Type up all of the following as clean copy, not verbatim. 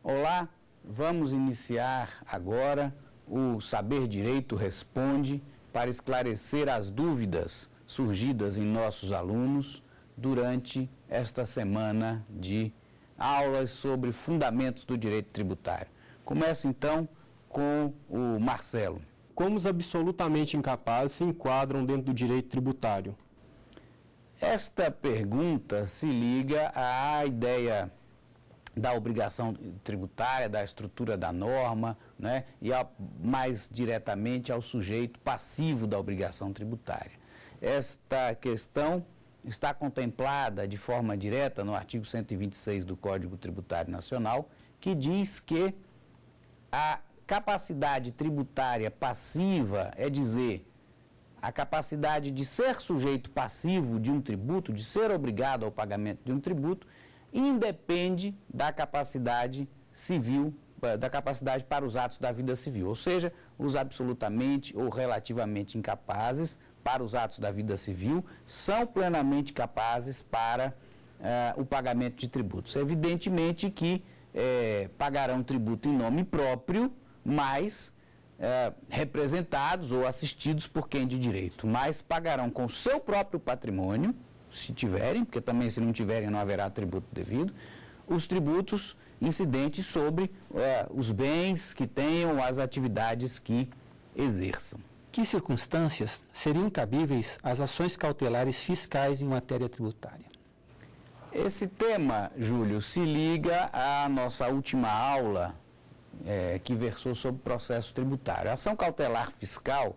Olá, vamos iniciar agora o Saber Direito Responde para esclarecer as dúvidas surgidas em nossos alunos durante esta semana de aulas sobre fundamentos do direito tributário. Começo então com o Marcelo. Como os absolutamente incapazes se enquadram dentro do direito tributário? Esta pergunta se liga à ideia da obrigação tributária, da estrutura da norma, né, e mais diretamente ao sujeito passivo da obrigação tributária. Esta questão está contemplada de forma direta no artigo 126 do Código Tributário Nacional, que diz que a capacidade tributária passiva, é dizer, a capacidade de ser sujeito passivo de um tributo, de ser obrigado ao pagamento de um tributo, independe da capacidade civil, da capacidade para os atos da vida civil. Ou seja, os absolutamente ou relativamente incapazes para os atos da vida civil são plenamente capazes para o pagamento de tributos. Evidentemente que pagarão tributo em nome próprio, mas representados ou assistidos por quem de direito, mas pagarão com seu próprio patrimônio, se tiverem, porque também se não tiverem não haverá tributo devido, os tributos incidentes sobre os bens que tenham, as atividades que exerçam. Que circunstâncias seriam cabíveis às ações cautelares fiscais em matéria tributária? Esse tema, Júlio, se liga à nossa última aula que versou sobre processo tributário. A ação cautelar fiscal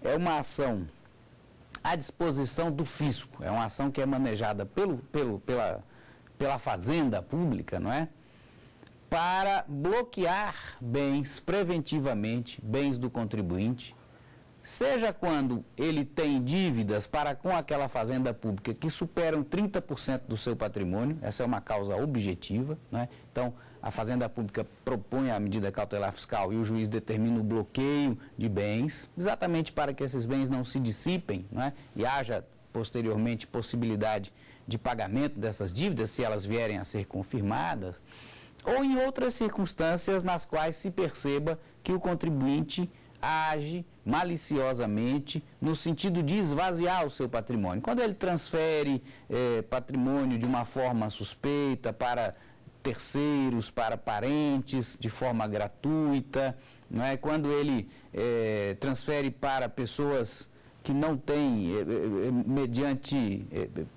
é uma ação à disposição do fisco, é uma ação que é manejada pela Fazenda Pública, não é? Para bloquear bens preventivamente, bens do contribuinte, seja quando ele tem dívidas para com aquela Fazenda Pública que superam 30% do seu patrimônio, essa é uma causa objetiva, né? Então, a Fazenda Pública propõe a medida cautelar fiscal e o juiz determina o bloqueio de bens, exatamente para que esses bens não se dissipem, né? E haja posteriormente possibilidade de pagamento dessas dívidas, se elas vierem a ser confirmadas, ou em outras circunstâncias nas quais se perceba que o contribuinte age maliciosamente no sentido de esvaziar o seu patrimônio. Quando ele transfere patrimônio de uma forma suspeita para terceiros, para parentes, de forma gratuita, não é? Quando ele transfere para pessoas que não têm, mediante,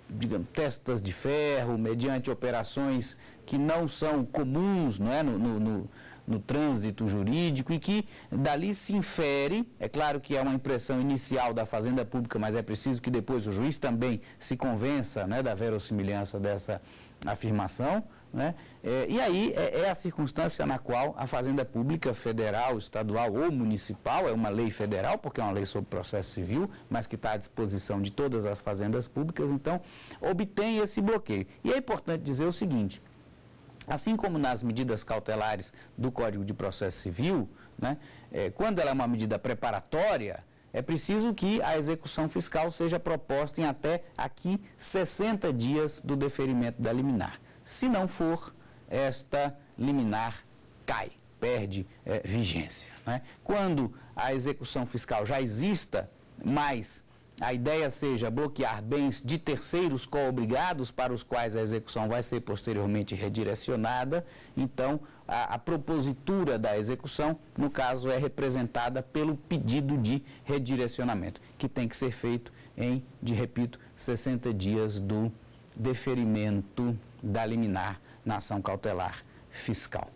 digamos, testas de ferro, mediante operações que não são comuns, não é? No trânsito jurídico, e que dali se infere, é claro que é uma impressão inicial da Fazenda Pública, mas é preciso que depois o juiz também se convença, né, da verossimilhança dessa afirmação, né? E aí é a circunstância na qual a Fazenda Pública federal, estadual ou municipal, é uma lei federal, porque é uma lei sobre processo civil, mas que está à disposição de todas as fazendas públicas, então obtém esse bloqueio. E é importante dizer o seguinte: assim como nas medidas cautelares do Código de Processo Civil, né, quando ela é uma medida preparatória, é preciso que a execução fiscal seja proposta em até aqui 60 dias do deferimento da liminar. Se não for, esta liminar cai, perde vigência, né? Quando a execução fiscal já exista, mas a ideia seja bloquear bens de terceiros coobrigados para os quais a execução vai ser posteriormente redirecionada, então a propositura da execução, no caso, é representada pelo pedido de redirecionamento, que tem que ser feito em, repito, 60 dias do deferimento da liminar na ação cautelar fiscal.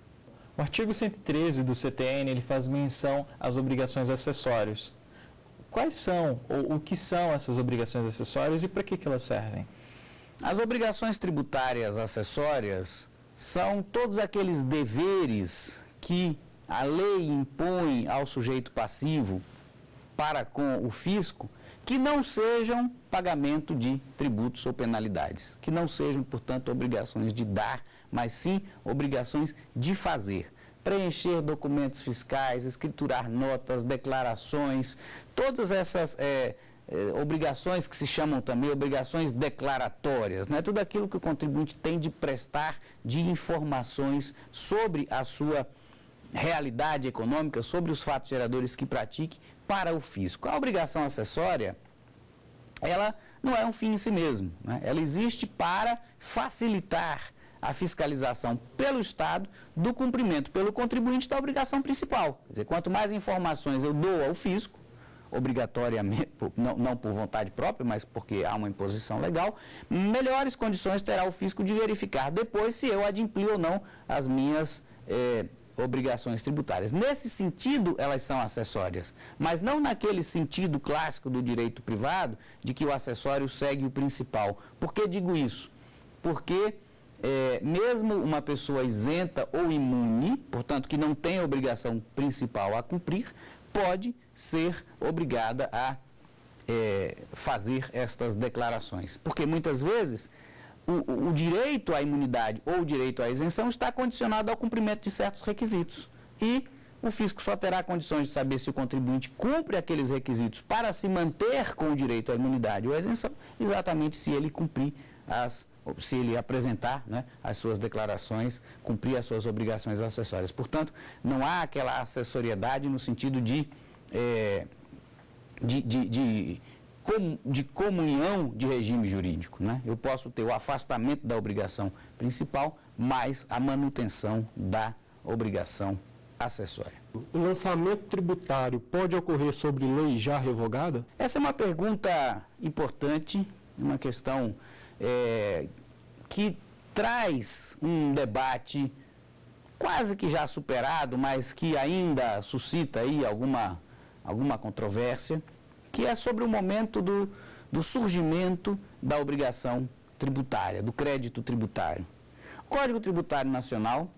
O artigo 113 do CTN, ele faz menção às obrigações acessórias. Quais são, ou o que são essas obrigações acessórias e para que elas servem? As obrigações tributárias acessórias são todos aqueles deveres que a lei impõe ao sujeito passivo para com o fisco, que não sejam pagamento de tributos ou penalidades, que não sejam, portanto, obrigações de dar, mas sim obrigações de fazer. Preencher documentos fiscais, escriturar notas, declarações, todas essas obrigações que se chamam também obrigações declaratórias, né? Tudo aquilo que o contribuinte tem de prestar de informações sobre a sua realidade econômica, sobre os fatos geradores que pratique para o fisco. A obrigação acessória, ela não é um fim em si mesmo, né? Ela existe para facilitar a fiscalização pelo Estado do cumprimento pelo contribuinte da obrigação principal. Quer dizer, quanto mais informações eu dou ao fisco, obrigatoriamente, não por vontade própria, mas porque há uma imposição legal, melhores condições terá o fisco de verificar depois se eu adimpli ou não as minhas obrigações tributárias. Nesse sentido, elas são acessórias, mas não naquele sentido clássico do direito privado, de que o acessório segue o principal. Por que digo isso? Porque mesmo uma pessoa isenta ou imune, portanto, que não tem a obrigação principal a cumprir, pode ser obrigada a fazer estas declarações. Porque muitas vezes o direito à imunidade ou o direito à isenção está condicionado ao cumprimento de certos requisitos. E o fisco só terá condições de saber se o contribuinte cumpre aqueles requisitos para se manter com o direito à imunidade ou à isenção, exatamente se ele cumprir se ele apresentar, né, as suas declarações, cumprir as suas obrigações acessórias. Portanto, não há aquela acessoriedade no sentido de comunhão de regime jurídico, né? Eu posso ter o afastamento da obrigação principal, mas a manutenção da obrigação acessória. O lançamento tributário pode ocorrer sobre lei já revogada? Essa é uma pergunta importante, uma questão que traz um debate quase que já superado, mas que ainda suscita aí alguma controvérsia, que é sobre o momento do surgimento da obrigação tributária, do crédito tributário. O Código Tributário Nacional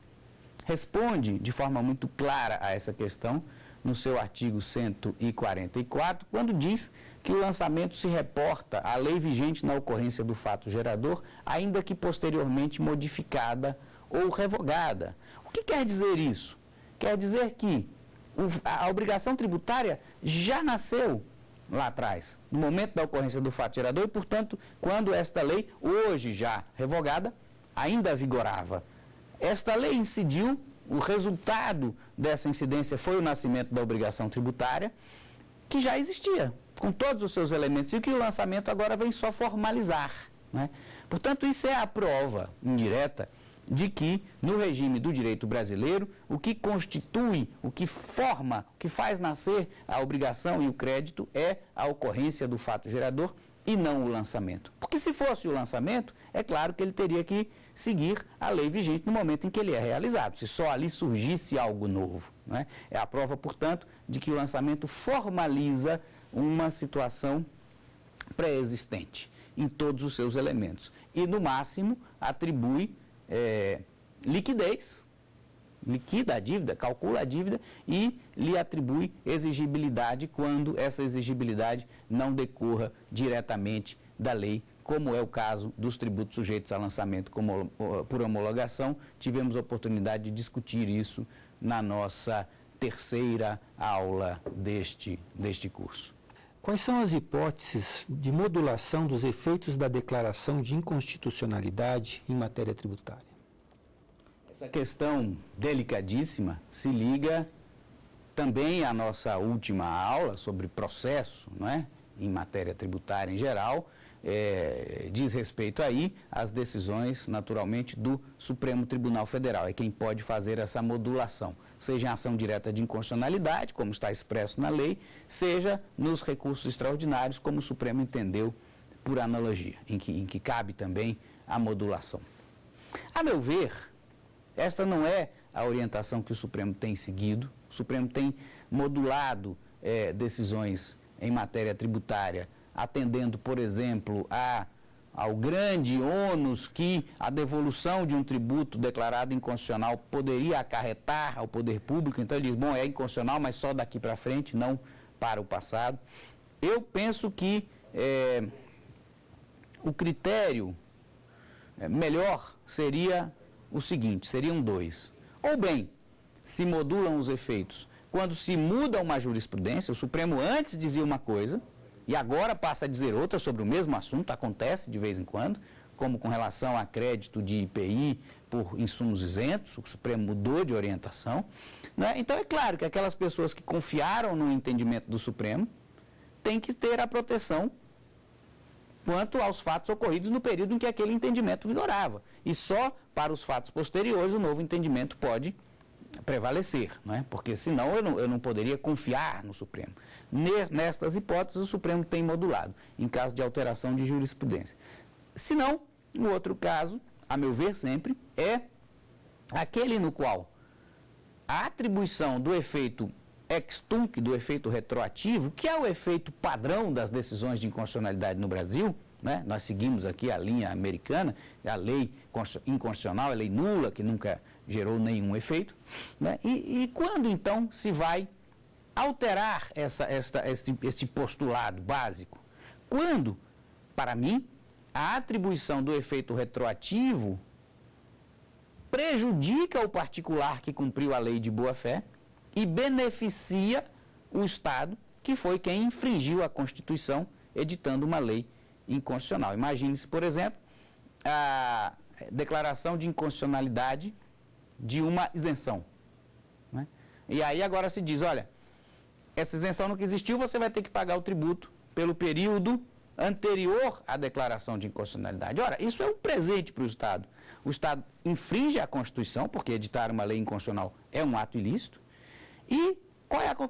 responde de forma muito clara a essa questão no seu artigo 144, quando diz que o lançamento se reporta à lei vigente na ocorrência do fato gerador, ainda que posteriormente modificada ou revogada. O que quer dizer isso? Quer dizer que a obrigação tributária já nasceu lá atrás, no momento da ocorrência do fato gerador, e, portanto, quando esta lei, hoje já revogada, ainda vigorava. Esta lei incidiu, o resultado dessa incidência foi o nascimento da obrigação tributária, que já existia, com todos os seus elementos, e que o lançamento agora vem só formalizar, né? Portanto, isso é a prova indireta de que, no regime do direito brasileiro, o que constitui, o que forma, o que faz nascer a obrigação e o crédito é a ocorrência do fato gerador e não o lançamento. Porque se fosse o lançamento, é claro que ele teria que seguir a lei vigente no momento em que ele é realizado, se só ali surgisse algo novo, né? É a prova, portanto, de que o lançamento formaliza uma situação pré-existente em todos os seus elementos e, no máximo, atribui liquidez, liquida a dívida, calcula a dívida e lhe atribui exigibilidade quando essa exigibilidade não decorra diretamente da lei, como é o caso dos tributos sujeitos a lançamento por homologação. Tivemos a oportunidade de discutir isso na nossa terceira aula deste curso. Quais são as hipóteses de modulação dos efeitos da declaração de inconstitucionalidade em matéria tributária? Essa questão delicadíssima se liga também à nossa última aula sobre processo, não é? Em matéria tributária em geral, diz respeito aí às decisões, naturalmente, do Supremo Tribunal Federal. É quem pode fazer essa modulação, seja em ação direta de inconstitucionalidade, como está expresso na lei, seja nos recursos extraordinários, como o Supremo entendeu por analogia, em que cabe também a modulação. A meu ver, esta não é a orientação que o Supremo tem seguido. O Supremo tem modulado decisões em matéria tributária, atendendo, por exemplo, ao grande ônus que a devolução de um tributo declarado inconstitucional poderia acarretar ao poder público. Então ele diz, bom, é inconstitucional, mas só daqui para frente, não para o passado. Eu penso que o critério melhor seria o seguinte, seriam dois. Ou bem, se modulam os efeitos quando se muda uma jurisprudência, o Supremo antes dizia uma coisa, e agora passa a dizer outra sobre o mesmo assunto, acontece de vez em quando, como com relação a crédito de IPI por insumos isentos, o Supremo mudou de orientação, né? Então é claro que aquelas pessoas que confiaram no entendimento do Supremo têm que ter a proteção quanto aos fatos ocorridos no período em que aquele entendimento vigorava. E só para os fatos posteriores o novo entendimento pode prevalecer, né? Porque senão eu não poderia confiar no Supremo. Nestas hipóteses, o Supremo tem modulado, em caso de alteração de jurisprudência. Se não, o outro caso, a meu ver sempre, é aquele no qual a atribuição do efeito ex tunc, do efeito retroativo, que é o efeito padrão das decisões de inconstitucionalidade no Brasil, né? Nós seguimos aqui a linha americana, a lei inconstitucional, a lei nula, que nunca gerou nenhum efeito, né? E quando então se vai alterar este postulado básico? Quando, para mim, a atribuição do efeito retroativo prejudica o particular que cumpriu a lei de boa-fé e beneficia o Estado, que foi quem infringiu a Constituição, editando uma lei inconstitucional. Imagine-se, por exemplo, a declaração de inconstitucionalidade de uma isenção, né? E aí agora se diz, olha, essa isenção nunca existiu, você vai ter que pagar o tributo pelo período anterior à declaração de inconstitucionalidade. Ora, isso é um presente para o Estado. O Estado infringe a Constituição, porque editar uma lei inconstitucional é um ato ilícito. E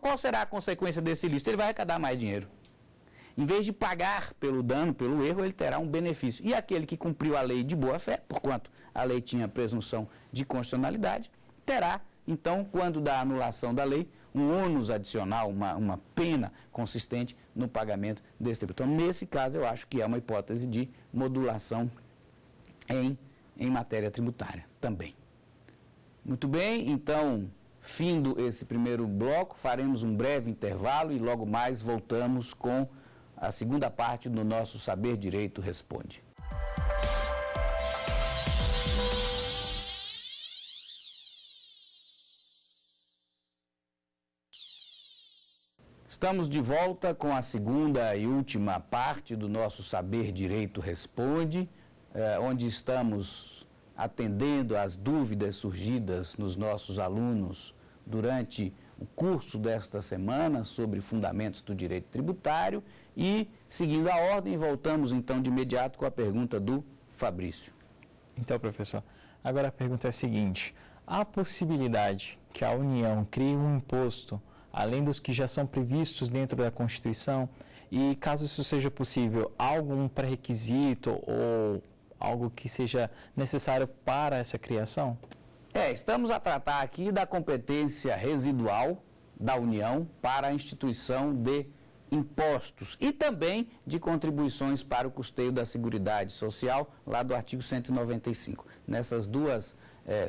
qual será a consequência desse ilícito? Ele vai arrecadar mais dinheiro. Em vez de pagar pelo dano, pelo erro, ele terá um benefício. E aquele que cumpriu a lei de boa-fé, porquanto a lei tinha presunção de constitucionalidade, terá, então, quando da anulação da lei, um ônus adicional, uma pena consistente no pagamento desse tributo. Então, nesse caso, eu acho que é uma hipótese de modulação em matéria tributária também. Muito bem, então, findo esse primeiro bloco, faremos um breve intervalo e logo mais voltamos com a segunda parte do nosso Saber Direito Responde. Estamos de volta com a segunda e última parte do nosso Saber Direito Responde, onde estamos atendendo às dúvidas surgidas nos nossos alunos durante o curso desta semana sobre fundamentos do direito tributário e, seguindo a ordem, voltamos então de imediato com a pergunta do Fabrício. Então, professor, agora a pergunta é a seguinte: há possibilidade que a União crie um imposto além dos que já são previstos dentro da Constituição? E, caso isso seja possível, há algum pré-requisito ou algo que seja necessário para essa criação? Estamos a tratar aqui da competência residual da União para a instituição de impostos e também de contribuições para o custeio da Seguridade Social, lá do artigo 195. Nessas duas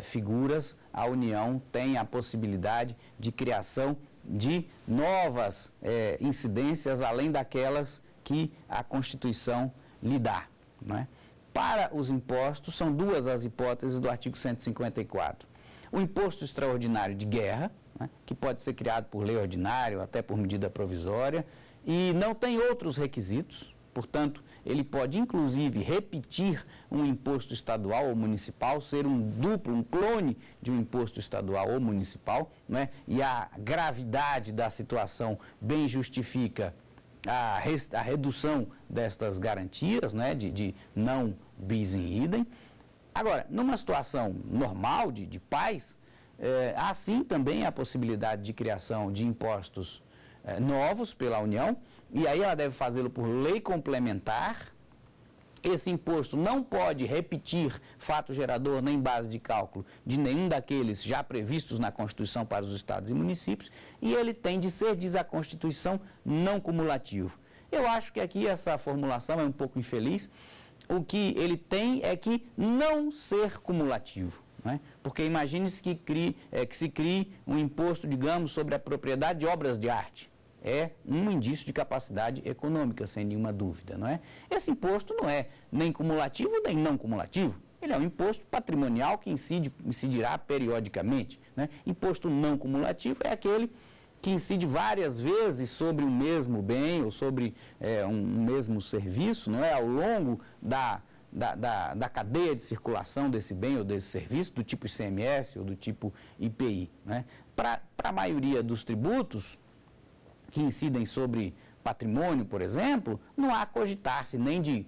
figuras, a União tem a possibilidade de criação de novas incidências, além daquelas que a Constituição lhe dá, não é? Para os impostos, são duas as hipóteses do artigo 154. O imposto extraordinário de guerra, né, que pode ser criado por lei ordinária ou até por medida provisória, e não tem outros requisitos, portanto, ele pode inclusive repetir um imposto estadual ou municipal, ser um duplo, um clone de um imposto estadual ou municipal, né, e a gravidade da situação bem justifica a redução destas garantias, né, de não bis in idem. Agora, numa situação normal, de paz, há sim também a possibilidade de criação de impostos novos pela União, e aí ela deve fazê-lo por lei complementar. Esse imposto não pode repetir fato gerador nem base de cálculo de nenhum daqueles já previstos na Constituição para os estados e municípios, e ele tem de ser, diz a Constituição, não cumulativo. Eu acho que aqui essa formulação é um pouco infeliz. O que ele tem é que não ser cumulativo, né? Porque imagine-se que se crie um imposto, digamos, sobre a propriedade de obras de arte. É um indício de capacidade econômica, sem nenhuma dúvida, não é? Esse imposto não é nem cumulativo nem não cumulativo. Ele é um imposto patrimonial que incidirá periodicamente, né? Imposto não cumulativo é aquele que incide várias vezes sobre o mesmo bem ou sobre um mesmo serviço, não é? Ao longo da cadeia de circulação desse bem ou desse serviço, do tipo ICMS ou do tipo IPI. Né? Para a maioria dos tributos que incidem sobre patrimônio, por exemplo, não há cogitar-se nem de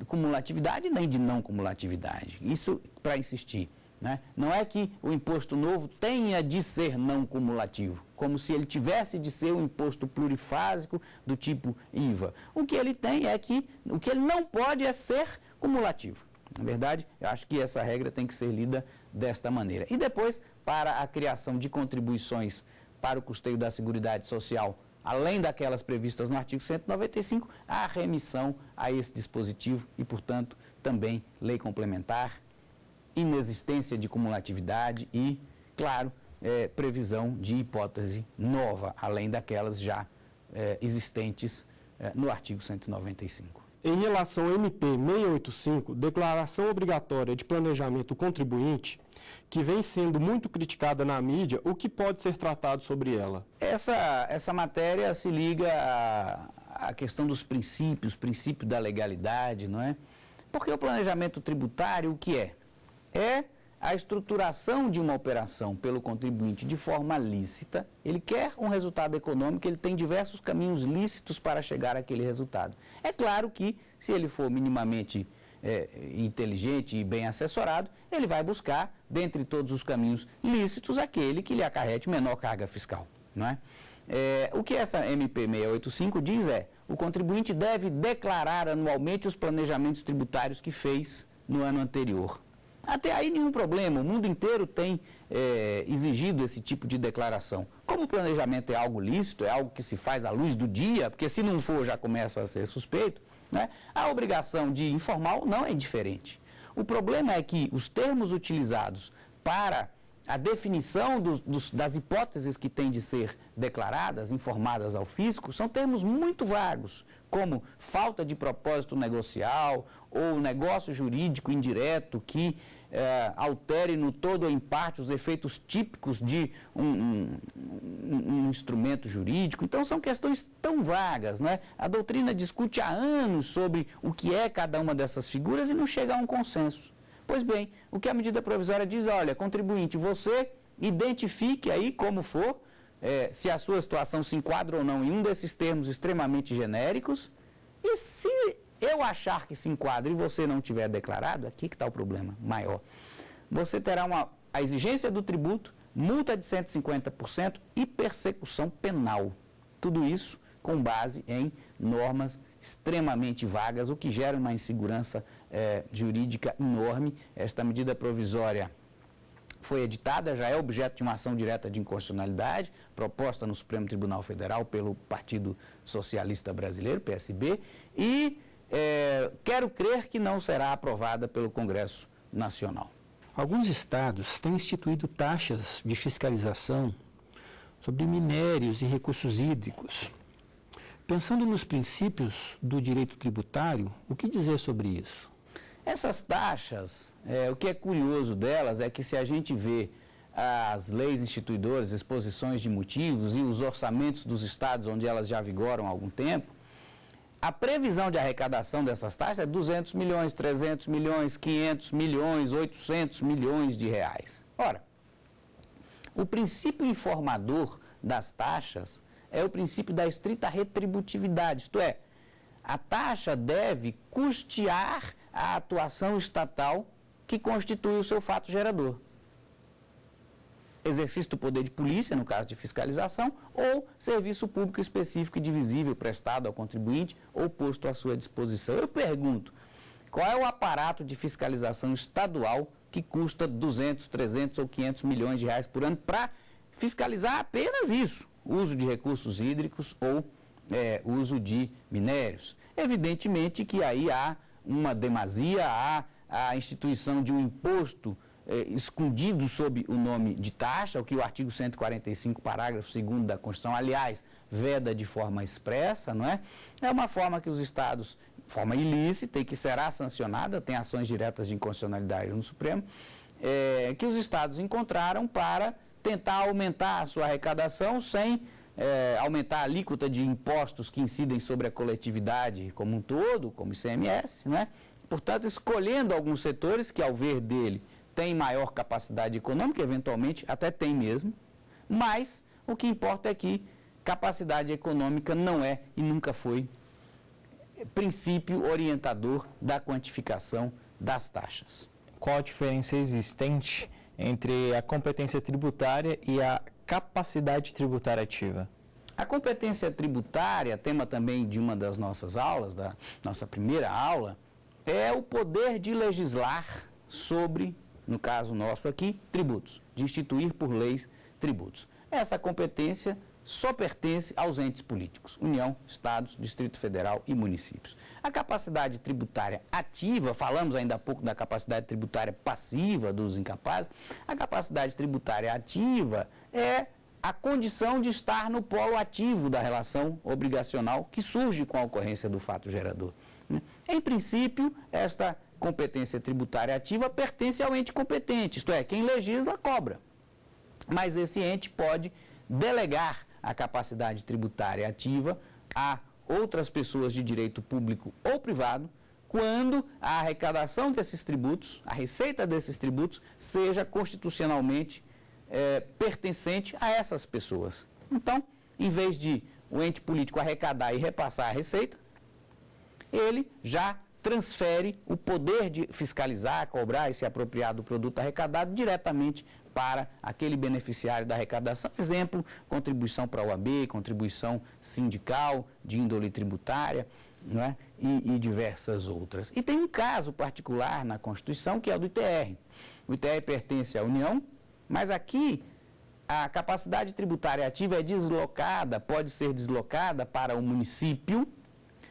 cumulatividade nem de não cumulatividade. Isso para insistir. Né? Não é que o imposto novo tenha de ser não cumulativo, como se ele tivesse de ser um imposto plurifásico do tipo IVA. O que ele tem é que, o que ele não pode é ser cumulativo. Na verdade, eu acho que essa regra tem que ser lida desta maneira. E depois, para a criação de contribuições para o custeio da Seguridade Social, além daquelas previstas no artigo 195, há remissão a esse dispositivo e, portanto, também lei complementar, inexistência de cumulatividade e, claro, previsão de hipótese nova, além daquelas já existentes no artigo 195. Em relação ao MP 685, declaração obrigatória de planejamento do contribuinte, que vem sendo muito criticada na mídia, o que pode ser tratado sobre ela? Essa matéria se liga à questão dos princípios, princípio da legalidade, não é? Porque o planejamento tributário, o que é? É a estruturação de uma operação pelo contribuinte de forma lícita. Ele quer um resultado econômico, ele tem diversos caminhos lícitos para chegar àquele resultado. É claro que, se ele for minimamente inteligente e bem assessorado, ele vai buscar, dentre todos os caminhos lícitos, aquele que lhe acarrete menor carga fiscal. Não é? O que essa MP 685 diz é: o contribuinte deve declarar anualmente os planejamentos tributários que fez no ano anterior. Até aí nenhum problema, o mundo inteiro tem exigido esse tipo de declaração. Como o planejamento é algo lícito, é algo que se faz à luz do dia, porque se não for já começa a ser suspeito, né? A obrigação de informar não é diferente. O problema é que os termos utilizados para a definição das hipóteses que têm de ser declaradas, informadas ao fisco, são termos muito vagos, como falta de propósito negocial ou negócio jurídico indireto que altere no todo ou em parte os efeitos típicos de um instrumento jurídico. Então, são questões tão vagas, não é? A doutrina discute há anos sobre o que é cada uma dessas figuras e não chega a um consenso. Pois bem, o que a medida provisória diz, olha, contribuinte, você identifique aí como for, se a sua situação se enquadra ou não em um desses termos extremamente genéricos, e se eu achar que se enquadra e você não tiver declarado, aqui que está o problema maior. Você terá a exigência do tributo, multa de 150% e persecução penal. Tudo isso com base em normas extremamente vagas, o que gera uma insegurança jurídica enorme. Esta medida provisória foi editada, já é objeto de uma ação direta de inconstitucionalidade, proposta no Supremo Tribunal Federal pelo Partido Socialista Brasileiro, PSB, e quero crer que não será aprovada pelo Congresso Nacional. Alguns estados têm instituído taxas de fiscalização sobre minérios e recursos hídricos. Pensando nos princípios do direito tributário, o que dizer sobre isso? Essas taxas, o que é curioso delas é que se a gente vê as leis instituidoras, exposições de motivos e os orçamentos dos estados onde elas já vigoram há algum tempo, a previsão de arrecadação dessas taxas é 200 milhões, 300 milhões, 500 milhões, 800 milhões de reais. Ora, o princípio informador das taxas é o princípio da estrita retributividade, isto é, a taxa deve custear a atuação estatal que constitui o seu fato gerador. Exercício do poder de polícia, no caso de fiscalização, ou serviço público específico e divisível prestado ao contribuinte ou posto à sua disposição. Eu pergunto, qual é o aparato de fiscalização estadual que custa 200, 300 ou 500 milhões de reais por ano para fiscalizar apenas isso, uso de recursos hídricos ou uso de minérios? Evidentemente que aí há uma demasia, há a instituição de um imposto escondido sob o nome de taxa, o que o artigo 145, parágrafo 2º da Constituição, aliás, veda de forma expressa, não é? É uma forma que os estados, forma ilícita e que será sancionada, tem ações diretas de inconstitucionalidade no Supremo, que os estados encontraram para tentar aumentar a sua arrecadação sem aumentar a alíquota de impostos que incidem sobre a coletividade como um todo, como ICMS, né? Portanto, escolhendo alguns setores que, ao ver dele, têm maior capacidade econômica, eventualmente até tem mesmo, mas o que importa é que capacidade econômica não é e nunca foi princípio orientador da quantificação das taxas. Qual a diferença existente entre a competência tributária e a capacidade tributária ativa? A competência tributária, tema também de uma das nossas aulas, da nossa primeira aula, é o poder de legislar sobre, no caso nosso aqui, tributos, de instituir por leis tributos. Essa competência só pertence aos entes políticos, União, Estados, Distrito Federal e municípios. A capacidade tributária ativa, falamos ainda há pouco da capacidade tributária passiva dos incapazes, a capacidade tributária ativa é a condição de estar no polo ativo da relação obrigacional que surge com a ocorrência do fato gerador. Em princípio, esta competência tributária ativa pertence ao ente competente, isto é, quem legisla cobra. Mas esse ente pode delegar a capacidade tributária ativa a outras pessoas de direito público ou privado, quando a arrecadação desses tributos, a receita desses tributos, seja constitucionalmente pertencente a essas pessoas. Então, em vez de o ente político arrecadar e repassar a receita, ele já transfere o poder de fiscalizar, cobrar e se apropriar do produto arrecadado diretamente para aquele beneficiário da arrecadação. Exemplo, contribuição para a OAB, contribuição sindical, de índole tributária, não é? E diversas outras. E tem um caso particular na Constituição que é o do ITR. O ITR pertence à União, mas aqui a capacidade tributária ativa é deslocada, pode ser deslocada para o município,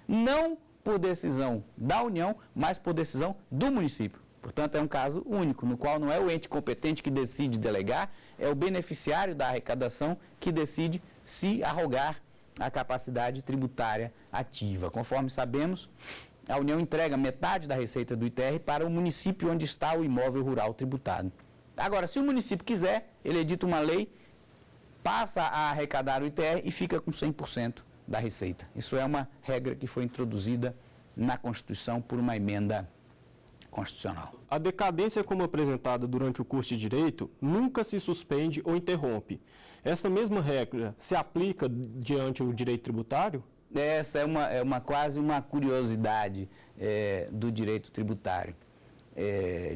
não por decisão da União, mas por decisão do município. Portanto, é um caso único, no qual não é o ente competente que decide delegar, é o beneficiário da arrecadação que decide se arrogar a capacidade tributária ativa. Conforme sabemos, a União entrega metade da receita do ITR para o município onde está o imóvel rural tributado. Agora, se o município quiser, ele edita uma lei, passa a arrecadar o ITR e fica com 100% da receita. Isso é uma regra que foi introduzida na Constituição por uma emenda constitucional. A decadência como apresentada durante o curso de Direito nunca se suspende ou interrompe. Essa mesma regra se aplica diante do direito tributário? Essa é quase uma curiosidade do direito tributário.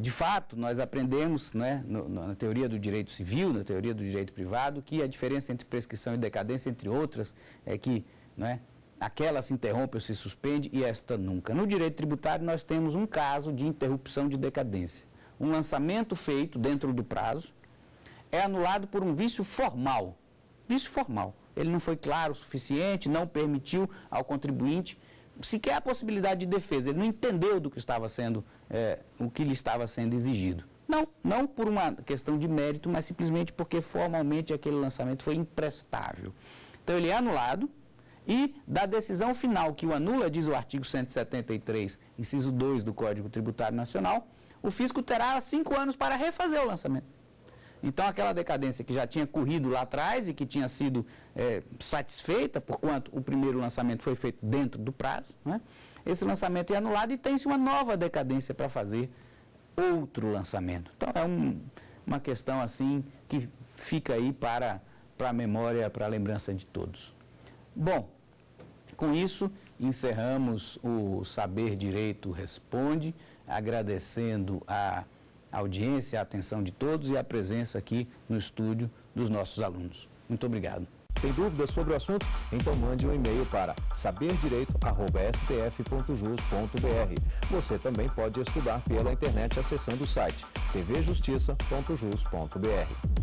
De fato, nós aprendemos, né, na teoria do direito civil, na teoria do direito privado, que a diferença entre prescrição e decadência, entre outras, é que, né, aquela se interrompe ou se suspende e esta nunca. No direito tributário, nós temos um caso de interrupção de decadência. Um lançamento feito dentro do prazo é anulado por um vício formal. Vício formal. Ele não foi claro o suficiente, não permitiu ao contribuinte sequer a possibilidade de defesa. Ele não entendeu do que estava sendo, o que lhe estava sendo exigido. Não por uma questão de mérito, mas simplesmente porque formalmente aquele lançamento foi imprestável. Então ele é anulado e da decisão final que o anula, diz o artigo 173, inciso 2 do Código Tributário Nacional, o fisco terá 5 anos para refazer o lançamento. Então, aquela decadência que já tinha corrido lá atrás e que tinha sido satisfeita, porquanto o primeiro lançamento foi feito dentro do prazo, né? Esse lançamento é anulado e tem-se uma nova decadência para fazer outro lançamento. Então, é uma questão assim que fica aí para a memória, para a lembrança de todos. Bom, com isso, encerramos o Saber Direito Responde, agradecendo a audiência, a atenção de todos e a presença aqui no estúdio dos nossos alunos. Muito obrigado. Tem dúvidas sobre o assunto? Então mande um e-mail para saberdireito@stf.jus.br. Você também pode estudar pela internet acessando o site tvjustiça.jus.br.